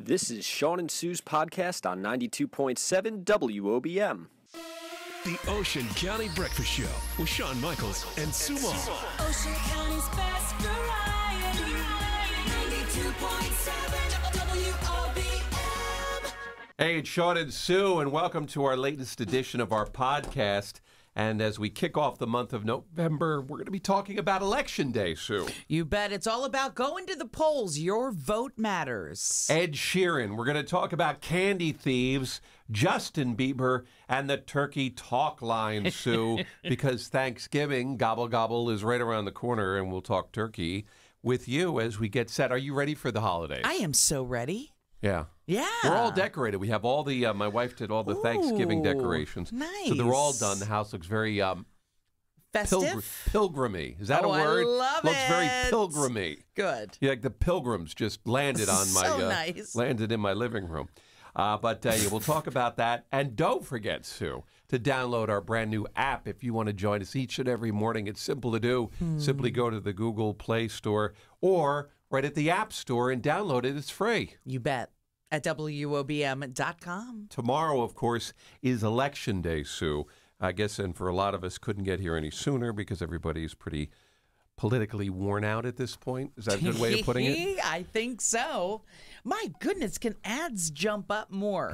This is Shawn and Sue's podcast on 92.7 WOBM. The Ocean County Breakfast Show with Shawn Michaels and Sue Moll. Ocean County's best variety. 92.7 WOBM. Hey, it's Shawn and Sue, and welcome to our latest edition of our podcast. And as we kick off the month of November, we're going to be talking about Election Day, Sue. You bet. It's all about going to the polls. Your vote matters. Ed Sheeran. We're going to talk about candy thieves, Justin Bieber, and the turkey talk line, Sue, because Thanksgiving, gobble gobble, is right around the corner, and we'll talk turkey with you as we get set. Are you ready for the holidays? I am so ready. Yeah. Yeah. We're all decorated. We have all the, my wife did all the Thanksgiving decorations. Nice. So they're all done. The house looks very festive. Pilgrimy. Is that a word? I love looks very it. pilgrimy. Good. Yeah, like the pilgrims just landed on my nice. landed in my living room. But yeah, we'll talk about that. And don't forget, Sue, to download our brand new app if you want to join us each and every morning. It's simple to do. Simply go to the Google Play Store or right at the App Store and download it. It's free. You bet. At WOBM.com. Tomorrow, of course, is Election Day, Sue. I guess, and for a lot of us, couldn't get here any sooner because everybody's pretty politically worn out at this point. Is that a good way of putting it? I think so. My goodness, can ads jump up more?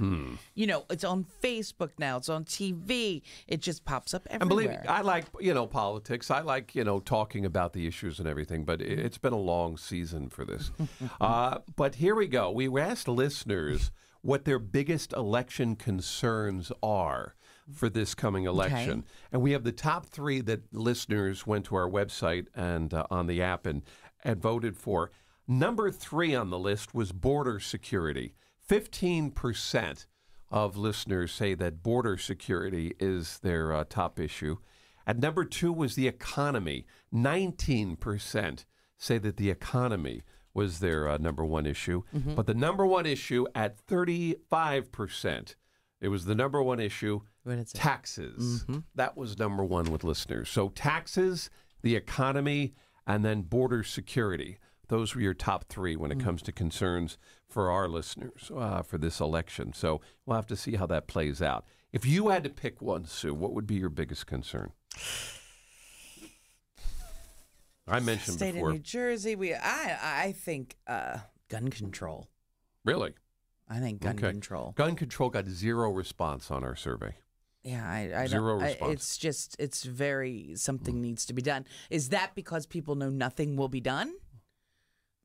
You know, it's on Facebook now. It's on TV. It just pops up everywhere. And believe me, I like, politics. I like, talking about the issues and everything, but it's been a long season for this. But here we go. We asked listeners what their biggest election concerns are for this coming election. Okay. And we have the top three that listeners went to our website and on the app and voted for. Number 3 on the list was border security. 15% of listeners say that border security is their top issue. And number 2 was the economy. 19% say that the economy was their number one issue. But the number one issue at 35%, it was the number one issue, taxes. That was number one with listeners. So taxes, the economy, and then border security. Those were your top 3 when it comes to concerns for our listeners for this election. So we'll have to see how that plays out. If you had to pick one, Sue, what would be your biggest concern? I mentioned State before. of New Jersey, I think gun control. Really? I think gun control. Gun control got 0 response on our survey. Yeah, I Zero don't. response. It's very, something needs to be done. Is that because people know nothing will be done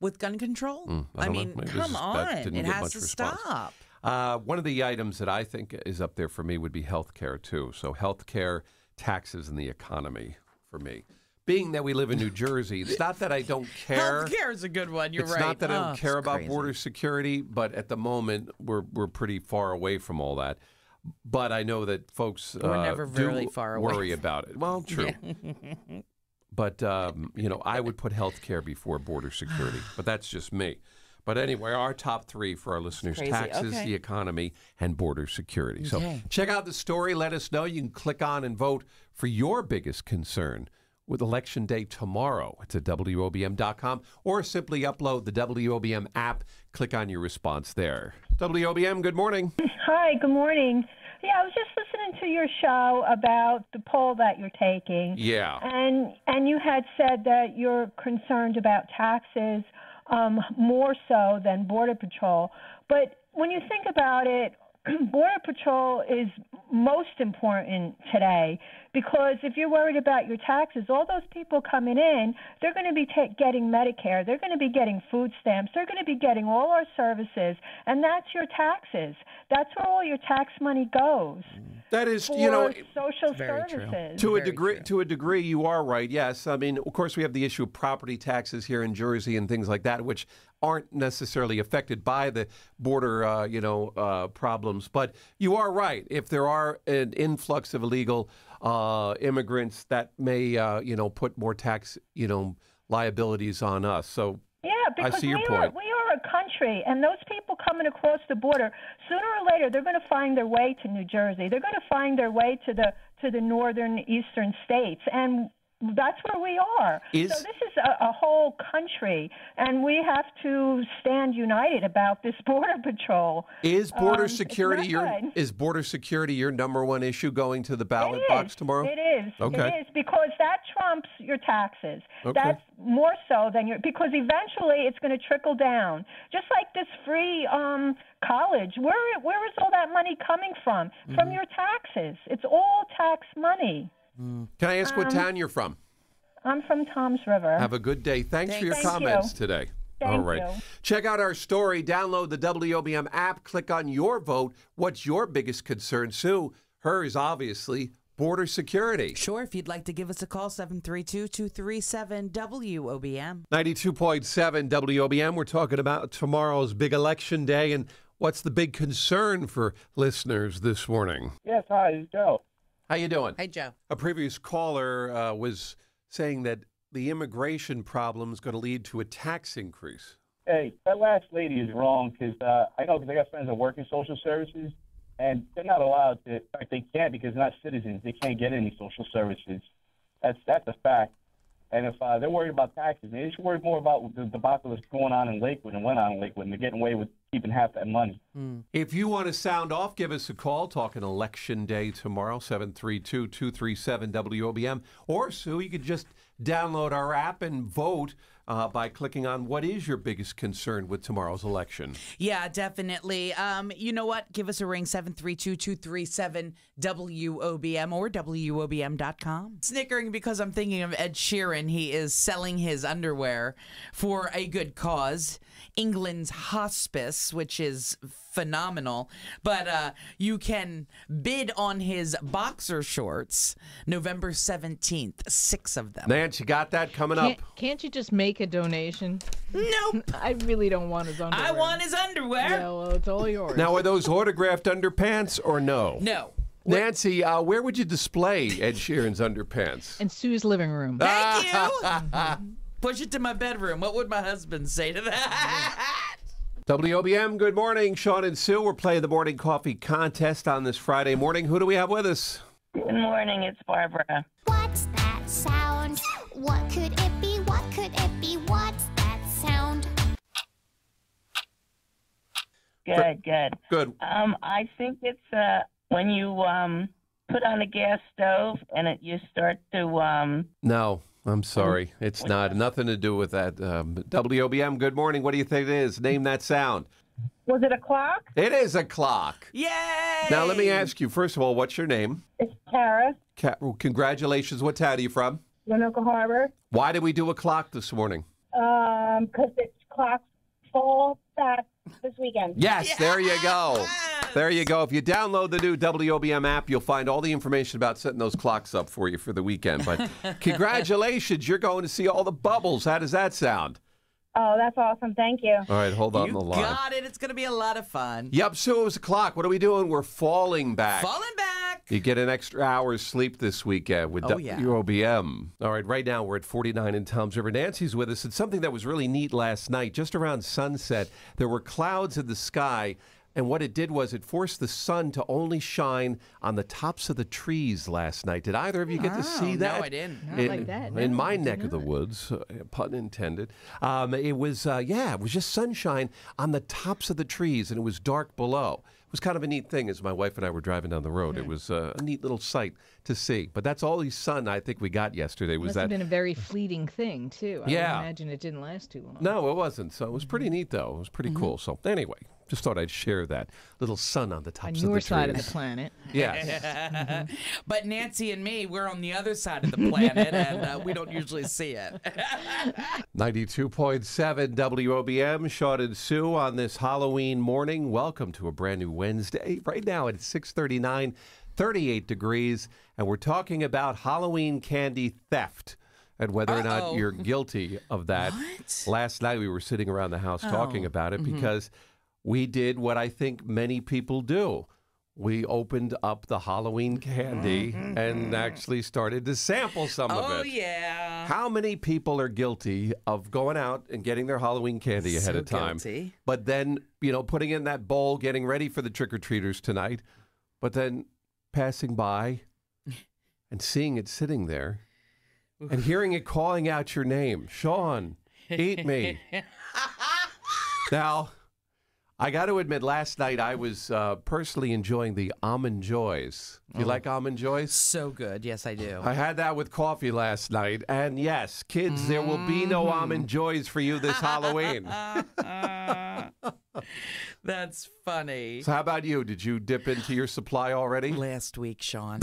with gun control? I mean, come on. It has to stop. One of the items that I think is up there for me would be health care, too. So health care, taxes, and the economy for me. Being that we live in New Jersey, it's not that I don't care. Health care is a good one. You're it's right. It's not that I don't care about crazy. border security, but at the moment, we're pretty far away from all that. But I know that folks we're never really far away. Worry about it. Well, true. Yeah. But, I would put health care before border security. But that's just me. But anyway, our top 3 for our listeners, taxes, the economy, and border security. So check out the story. Let us know. You can click on and vote for your biggest concern with Election Day tomorrow. It's at WOBM.com or simply upload the WOBM app. Click on your response there. WOBM, good morning. Hi, good morning. Yeah, I was just listening to your show about the poll that you're taking. Yeah. And you had said that you're concerned about taxes more so than Border Patrol. But when you think about it, Border Patrol is most important today because if you're worried about your taxes, all those people coming in, they're going to be getting Medicare. They're going to be getting food stamps. They're going to be getting all our services, and that's your taxes. That's where all your tax money goes. That is, social services. To a degree, you are right. Yes, I mean, of course, we have the issue of property taxes here in Jersey and things like that, which aren't necessarily affected by the border, problems. But you are right. If there are an influx of illegal immigrants, that may, put more tax, liabilities on us. So yeah, because I see your point. We are a country, and those people coming across the border, sooner or later, they're going to find their way to New Jersey. They're going to find their way to the northern, eastern states, and That's where we are. So this is a whole country, and we have to stand united about this border patrol. Is border It's security your number one issue going to the ballot box tomorrow? It is. Okay. It is, because that trumps your taxes. Okay. That's more so than because eventually it's going to trickle down. Just like this free college. Where is all that money coming from? Mm-hmm. From your taxes. It's all tax money. Can I ask what town you're from? I'm from Toms River. Have a good day. Thanks for your Thank comments you. today. Thank All right. you. Check out our story. Download the WOBM app. Click on your vote. What's your biggest concern, Sue? Hers, obviously, border security. Sure, if you'd like to give us a call, 732-237-WOBM. 92.7 WOBM. We're talking about tomorrow's big election day and what's the big concern for listeners this morning. Yes, hi, it's Joe. How you doing? Hey, Joe. A previous caller was saying that the immigration problem is going to lead to a tax increase. Hey, that last lady is wrong because I know because I got friends that work in social services, and they're not allowed to. In fact, they can't because they're not citizens. They can't get any social services. That's a fact. And if they're worried about taxes, they should worry more about the debacle that's going on in Lakewood and went on in Lakewood, and they're getting away with keeping half that money. If you want to sound off, give us a call. Talking Election Day tomorrow, 732-237-WOBM. Or, Sue, you could just download our app and vote by clicking on what is your biggest concern with tomorrow's election. Yeah, definitely. You know what? Give us a ring, 732-237-WOBM or WOBM.com. Snickering because I'm thinking of Ed Sheeran. He is selling his underwear for a good cause, England's hospice, which is phenomenal. But you can bid on his boxer shorts November 17th, 6 of them. Nance, you got that coming up? Can't you just make a donation? Nope. I really don't want his underwear. I want his underwear. Yeah, well, it's all yours. Now, are those autographed underpants or no? No. Nancy, where would you display Ed Sheeran's underpants? In Sue's living room. Thank you. Push it to my bedroom. What would my husband say to that? WOBM, good morning. Shawn and Sue, we're playing the morning coffee contest on this Friday morning. Who do we have with us? Good morning, it's Barbara. What's that sound? What could it be? What could it be? What's that sound? Good. Good. I think it's when you put on a gas stove and you start to No, I'm sorry. It's not. Nothing to do with that. WOBM, good morning. What do you think it is? Name that sound. Was it a clock? It is a clock. Yay! Now, let me ask you, first of all, what's your name? It's Tara, Well, congratulations. What town are you from? Winoka Harbor. Why did we do a clock this morning? Because it's clocks fall back this weekend. Yes, there you go. There you go. If you download the new WOBM app, you'll find all the information about setting those clocks up for you for the weekend. But congratulations, you're going to see all the bubbles. How does that sound? Oh, that's awesome. Thank you. All right, hold on You the line. got it. It's going to be a lot of fun. Yep, so it was a clock. What are we doing? We're falling back. Falling back. You get an extra hour's sleep this weekend with Oh, yeah. WOBM. All right, right now we're at 49 in Toms River. Nancy's with us. It's something that was really neat last night. Just around sunset, there were clouds in the sky, and what it did was it forced the sun to only shine on the tops of the trees last night. Did either of you get to see that? No, I didn't. Not like that. In No, my I did neck of the not. woods, pun intended. It was just sunshine on the tops of the trees, and it was dark below. It was kind of a neat thing as my wife and I were driving down the road. It was a neat little sight to see. But that's all the sun I think we got yesterday. Was Must that? have been a very fleeting thing, too. I Yeah. would imagine it didn't last too long. No, it wasn't. So it was pretty neat, though. It was pretty cool. So anyway, just thought I'd share that little sun on the On tops of the your trees. side of the planet. Yes. But Nancy and me, we're on the other side of the planet, and we don't usually see it. 92.7 WOBM, Shawn and Sue on this Halloween morning. Welcome to a brand new Wednesday. Right now it's 6:39, 38 degrees, and we're talking about Halloween candy theft and whether or not you're guilty of that. What? Last night we were sitting around the house talking about it because we did what I think many people do. We opened up the Halloween candy and actually started to sample some of Oh, it. yeah. How many people are guilty of going out and getting their Halloween candy ahead So of time, guilty. but then, putting in that bowl, getting ready for the trick-or-treaters tonight, but then passing by and seeing it sitting there and hearing it calling out your name, Shawn, eat me. Now, I got to admit, last night I was personally enjoying the Almond Joys. You like Almond Joys? So good. Yes, I do. I had that with coffee last night. And yes, kids, there will be no Almond Joys for you this Halloween. That's funny. So how about you? Did you dip into your supply already? Last week, Shawn.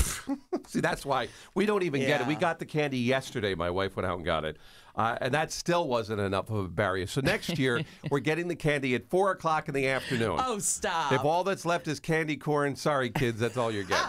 See, that's why we don't even get it. We Yeah. got the candy yesterday. My wife went out and got it. And that still wasn't enough of a barrier. So next year, we're getting the candy at 4 o'clock in the afternoon. Oh, stop. If all that's left is candy corn, sorry, kids, that's all you're getting.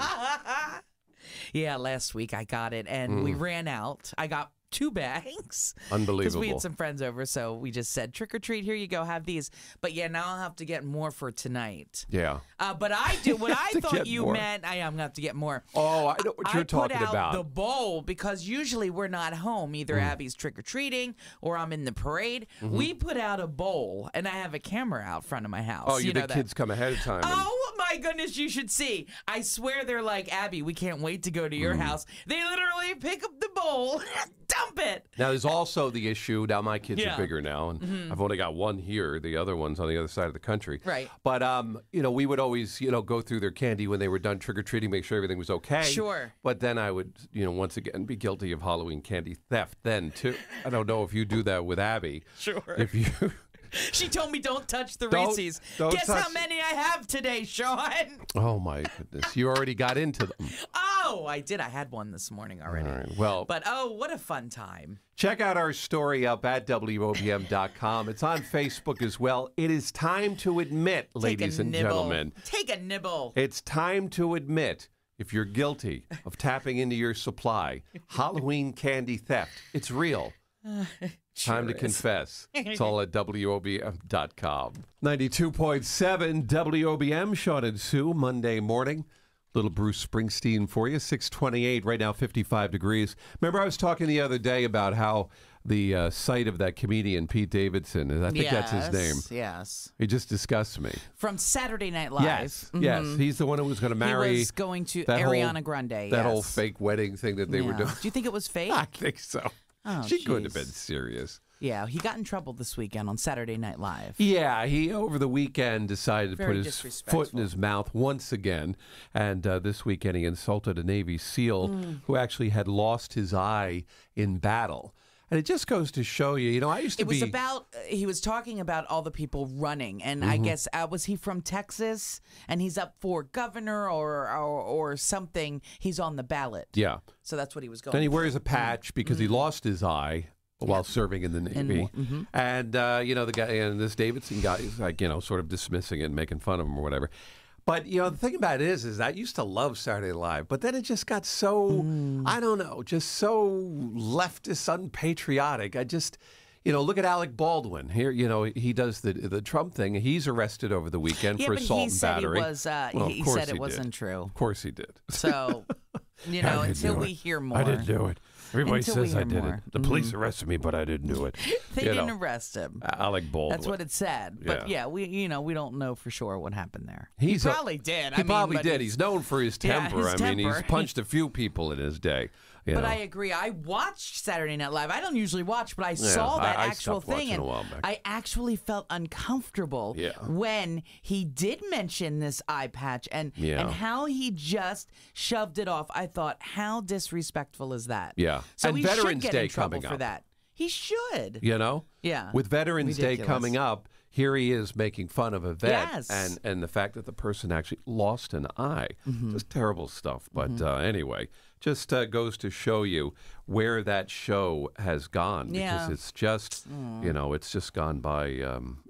Yeah, last week I got it, and we ran out. I got 2 bags. Unbelievable. Because we had some friends over, so we just said, trick or treat, here you go, have these. But yeah, now I'll have to get more for tonight. Yeah. But I do what I to thought get you more. meant. I'm going to have to get more. Oh, I know what you're talking I put out about. the bowl because usually we're not home. Either Abby's trick-or-treating or I'm in the parade. We put out a bowl, and I have a camera out front of my house. Oh, you know the that. kids come ahead of time. and- Oh my goodness, you should see. I swear they're like, Abby, we can't wait to go to your house. They literally pick up the bowl, dump it. Now, there's also the issue. Now, my kids Yeah. are bigger now, and I've only got one here. The other one's on the other side of the country. Right. But, we would always, go through their candy when they were done trick-or-treating, make sure everything was okay. Sure. But then I would, once again, be guilty of Halloween candy theft then, too. I don't know if you do that with Abby. Sure. If you... She told me don't touch the Don't- Reese's. don't Guess how touch- many I have today, Shawn? Oh, my goodness. You already got into them. Oh, I did. I had one this morning already. All right. Well, But oh, what a fun time. check out our story up at WOBM.com. It's on Facebook as well. It is time to admit, ladies Take a and nibble. gentlemen, Take a nibble. it's time to admit if you're guilty of tapping into your supply. Halloween candy theft. It's real. Time to confess. It's all at WOBM.com. 92.7 WOBM, Shawn and Sue, Monday morning. Little Bruce Springsteen for you, 628, right now 55 degrees. Remember I was talking the other day about how the site of that comedian, Pete Davidson, I think that's his name. Yes. He just disgusts me. From Saturday Night Live. Yes, yes. He's the one who was going to marry. He was going to that whole- Ariana Grande. That whole yes. fake wedding thing that they were Yeah. doing. Do you think it was fake? I think so. Oh, she couldn't have jeez. been serious. Yeah, he got in trouble this weekend on Saturday Night Live. Yeah, he over the weekend decided to Very put his disrespectful. foot in his mouth once again. And this weekend he insulted a Navy SEAL who actually had lost his eye in battle. And it just goes to show you, I used to It was be... about, he was talking about all the people running. And I guess, was he from Texas? And he's up for governor or something. He's on the ballot. Yeah. So that's what he was going Then he for. wears a patch because he lost his eye while serving in the Navy. And, the guy, and this Davidson guy is like, sort of dismissing it and making fun of him or whatever. But, the thing about it is I used to love Saturday Night Live, but then it just got so, I don't know, just so leftist, unpatriotic. I just, look at Alec Baldwin. Here, he does the Trump thing. He's arrested over the weekend for but assault he and said battery. He was, Well, of he course said it he wasn't did. true. Of course he did. So, I didn't until do we it. hear more. I didn't do it. Everybody Until we says I hear did more. it. The police arrested me, but I didn't do it. They didn't arrest him. Alec Baldwin. That's what it said. But yeah, we don't know for sure what happened there. He probably did. He probably did. He's known for his Yeah, temper. his I mean, he's temper. punched a few people in his day. But I agree. I watched Saturday Night Live. I don't usually watch, but I saw that I actual stopped thing, watching and a while back. I actually felt uncomfortable when he did mention this eye patch and how he just shoved it off. I thought, how disrespectful is that? Yeah. So And he Veterans should get Day in trouble coming for up. that. He should. Yeah. With Veterans Day Ridiculous. coming up, here he is making fun of a vet. Yes. And the fact that the person actually lost an eye. Just terrible stuff. But anyway, just goes to show you where that show has gone. Because it's just, it's just gone by,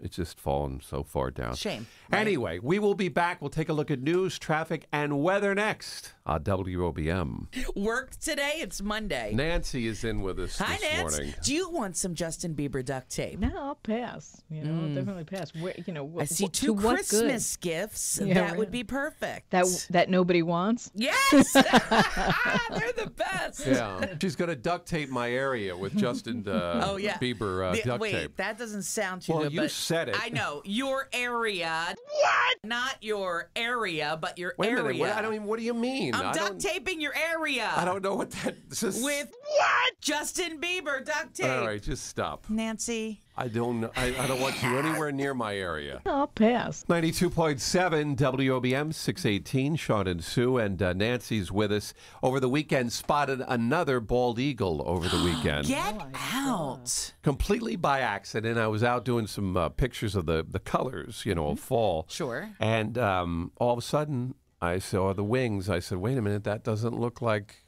it's just fallen so far down. Shame. Anyway, we will be back. We'll take a look at news, traffic, and weather next on WOBM. Work today? It's Monday. Nancy is in with us Hi, this Nance. morning. Do you want some Justin Bieber duct tape? No, I'll pass. I'll definitely pass. Where, I see to two what Christmas gifts. Yeah, that right. would be perfect. that nobody wants. Yes! They're the best. Yeah, she's going to duct tape my area with Justin Bieber duct wait, tape. that doesn't sound too Well, good. you but said it. I know. Your area. What? Not your area, but your Wait a area. minute. What do you mean? I'm duct taping your area. I don't know what that is. With What? Justin Bieber duct tape. All right, just stop. Nancy. I don't know. I don't want you anywhere near my area. I'll pass. 92.7 WOBM 618. Shawn and Sue and Nancy's with us. Over the weekend, spotted another bald eagle over the weekend. Get out. Completely by accident. I was out doing some pictures of the colors, of fall. Sure. And all of a sudden, I saw the wings. I said, wait a minute, that doesn't look like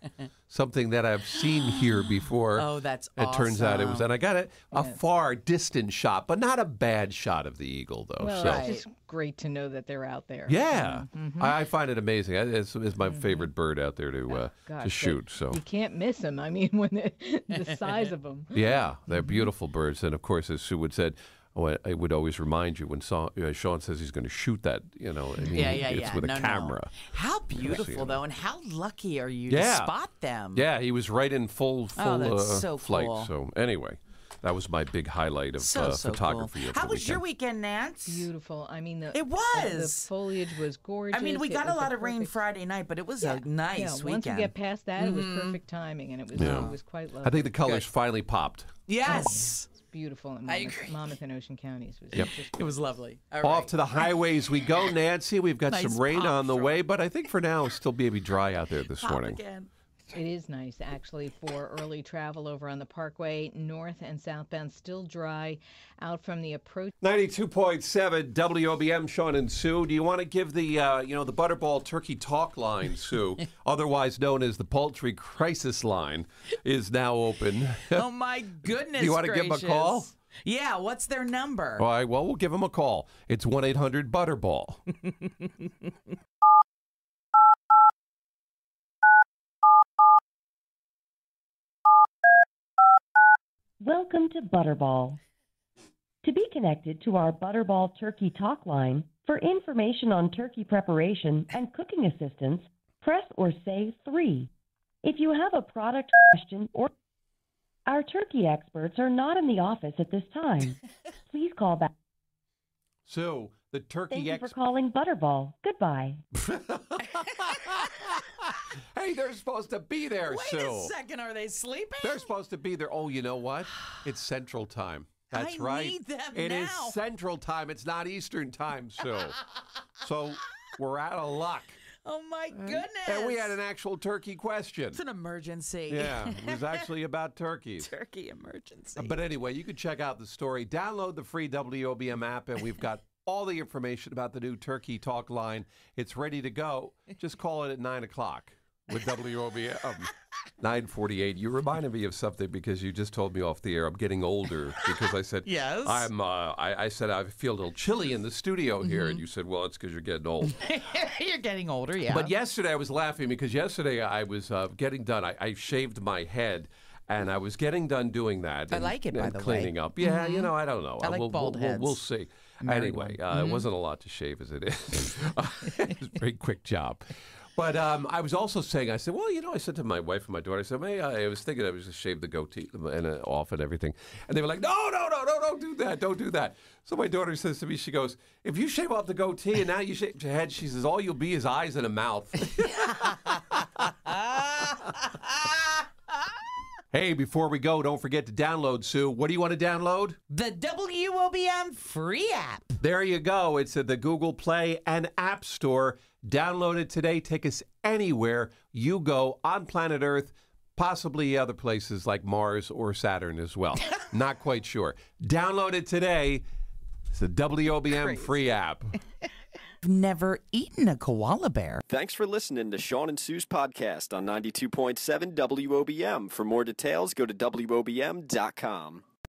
something that I've seen here before. Oh, that's It turns out it was. And I got a Yes. far distant shot, but not a bad shot of the eagle, though. Well, so. it's just great to know that they're out there. Yeah, I find it amazing. It's my favorite bird out there to Gosh, shoot. So you can't miss them. I mean, when the size of them. yeah, they're beautiful birds. And of course, as Sue would said, I would always remind you when Shawn says he's going to shoot that. It's with a camera. How beautiful though, and how lucky are you to Yeah. spot them? Yeah, he was right in full that's so flight. cool. So anyway, that was my big highlight of photography. Cool. Over How the was your weekend. weekend, Nance? Beautiful. I mean, It was. The foliage was gorgeous. I mean, we It got a was lot of rain perfect- Friday night, but it was Yeah, a nice yeah. weekend. Once you get past that, it was perfect timing, and it was quite lovely. I think the colors finally popped. Yes. It's beautiful in I agree. Monmouth and Ocean counties. Was Yep. just It was lovely. All Off right. to the highways we go, Nancy. We've got Nice some rain pop on the short. way, but I think for now it'll still be dry out there this Pop morning. again. It is nice, actually, for early travel over on the Parkway. North and southbound still dry. Out from the approach. 92.7 WOBM, Shawn and Sue. Do you want to give the the Butterball Turkey Talk line, Sue, otherwise known as the Poultry Crisis Line, is now open. Oh my goodness! Do you want to give them a call? Yeah. What's their number? All right, well, we'll give them a call. It's 1-800-BUTTERBALL. Welcome to Butterball. To be connected to our Butterball Turkey Talk line, for information on turkey preparation and cooking assistance, press or say 3. If you have a product question or our turkey experts are not in the office at this time. Please call back. Sue, the turkey Thank you for calling Butterball. Goodbye. Hey, they're supposed to be there, Wait Sue. a second. Are they sleeping? They're supposed to be there. Oh, you know what? It's Central Time. That's I right. need them It is now. Central Time. It's not Eastern Time, Sue. So we're out of luck. Oh my goodness! And we had an actual turkey question. It's an emergency. Yeah, it was actually about turkeys. Turkey emergency. But anyway, you can check out the story. Download the free WOBM app, and we've got all the information about the new Turkey Talk line. It's ready to go. Just call it at 9 o'clock with WOBM. 9:48. You reminded me of something because you just told me off the air. I'm getting older because I said, Yes. I said I feel a little chilly in the studio here, and you said, well, it's because you're getting old. You're getting older, yeah. But yesterday I was laughing because yesterday I was getting done. I shaved my head. And I was getting done doing that. I like it, by and the way. cleaning up. Yeah, I don't know. I like bald heads. We'll see. Anyway, it wasn't a lot to shave as it is. It was a very quick job. But I was also saying, I said, well, I said to my wife and my daughter, I said, hey, I was thinking I was just shave the goatee and off and everything. And they were like, no, don't do that. Don't do that. So my daughter says to me, she goes, if you shave off the goatee and now you shave your head, she says, all you'll be is eyes and a mouth. Hey, before we go, don't forget to download, Sue. What do you want to download? The WOBM free app. There you go. It's at the Google Play and App Store. Download it today. Take us anywhere you go on planet Earth, possibly other places like Mars or Saturn as well. Not quite sure. Download it today. It's the WOBM free app. I've never eaten a koala bear. Thanks for listening to Shawn and Sue's podcast on 92.7 WOBM. For more details, go to WOBM.com.